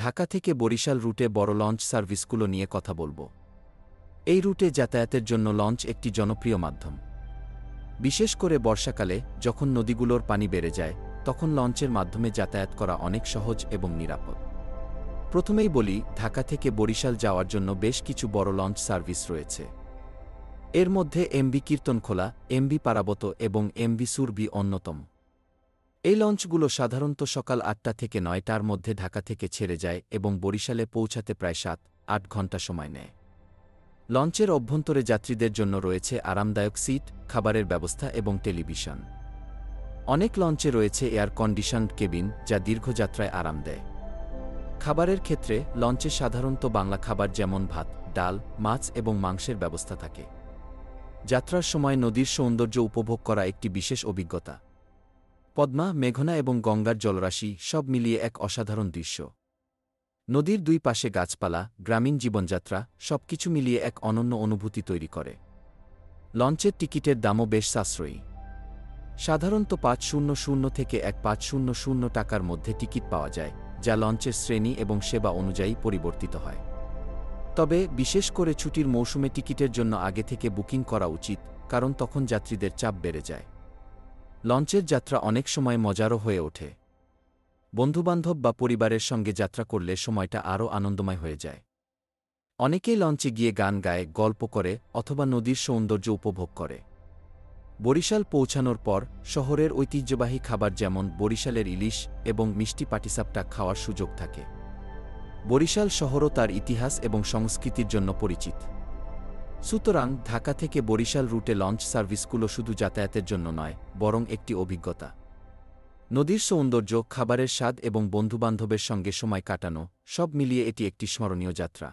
ঢাকা থেকে বরিশাল রুটে বড় লঞ্চ সার্ভিসগুলো নিয়ে কথা বলব। এই রুটে যাতায়াতের জন্য লঞ্চ একটি জনপ্রিয় মাধ্যম। বিশেষ করে বর্ষাকালে যখন নদীগুলোর পানি বেড়ে যায়, তখন লঞ্চের মাধ্যমে যাতায়াত করা অনেক সহজ এবং নিরাপদ। প্রথমেই বলি, ঢাকা থেকে বরিশাল যাওয়ার জন্য বেশ কিছু বড় লঞ্চ সার্ভিস রয়েছে। এর মধ্যে এমভি কীর্তনখোলা, এমভি পারাবত এবং এমভি সুরভি অন্যতম। এই লঞ্চগুলো সাধারণত সকাল ৮টা থেকে ৯টার মধ্যে ঢাকা থেকে ছেড়ে যায় এবং বরিশালে পৌঁছাতে প্রায় ৭-৮ ঘণ্টা সময় নেয়। লঞ্চের অভ্যন্তরে যাত্রীদের জন্য রয়েছে আরামদায়ক সিট, খাবারের ব্যবস্থা এবং টেলিভিশন। অনেক লঞ্চে রয়েছে এয়ার কন্ডিশনড কেবিন, যা দীর্ঘযাত্রায় আরাম দেয়। খাবারের ক্ষেত্রে লঞ্চে সাধারণত বাংলা খাবার যেমন ভাত, ডাল, মাছ এবং মাংসের ব্যবস্থা থাকে। যাত্রার সময় নদীর সৌন্দর্য উপভোগ করা একটি বিশেষ অভিজ্ঞতা। পদ্মা, মেঘনা এবং গঙ্গার জলরাশি সব মিলিয়ে এক অসাধারণ দৃশ্য। নদীর দুই পাশে গাছপালা, গ্রামীণ জীবনযাত্রা সবকিছু মিলিয়ে এক অনন্য অনুভূতি তৈরি করে। লঞ্চের টিকিটের দামও বেশ সাশ্রয়ী। সাধারণত ৫০০ থেকে ১৫০০ টাকার মধ্যে টিকিট পাওয়া যায়, যা লঞ্চের শ্রেণী এবং সেবা অনুযায়ী পরিবর্তিত হয়। তবে বিশেষ করে ছুটির মৌসুমে টিকিটের জন্য আগে থেকে বুকিং করা উচিত, কারণ তখন যাত্রীদের চাপ বেড়ে যায়। লঞ্চের যাত্রা অনেক সময় মজারও হয়ে ওঠে। বন্ধুবান্ধব বা পরিবারের সঙ্গে যাত্রা করলে সময়টা আরও আনন্দময় হয়ে যায়। অনেকেই লঞ্চে গিয়ে গান গায়, গল্প করে অথবা নদীর সৌন্দর্য উপভোগ করে। বরিশাল পৌঁছানোর পর শহরের ঐতিহ্যবাহী খাবার যেমন বরিশালের ইলিশ এবং মিষ্টি পাটিসাপটা খাওয়ার সুযোগ থাকে। বরিশাল শহরও তার ইতিহাস এবং সংস্কৃতির জন্য পরিচিত। সুতরাং ঢাকা থেকে বরিশাল রুটে লঞ্চ সার্ভিসগুলো শুধু যাতায়াতের জন্য নয়, বরং একটি অভিজ্ঞতা। নদীর সৌন্দর্য, খাবারের স্বাদ এবং বন্ধুবান্ধবের সঙ্গে সময় কাটানো সব মিলিয়ে এটি একটি স্মরণীয় যাত্রা।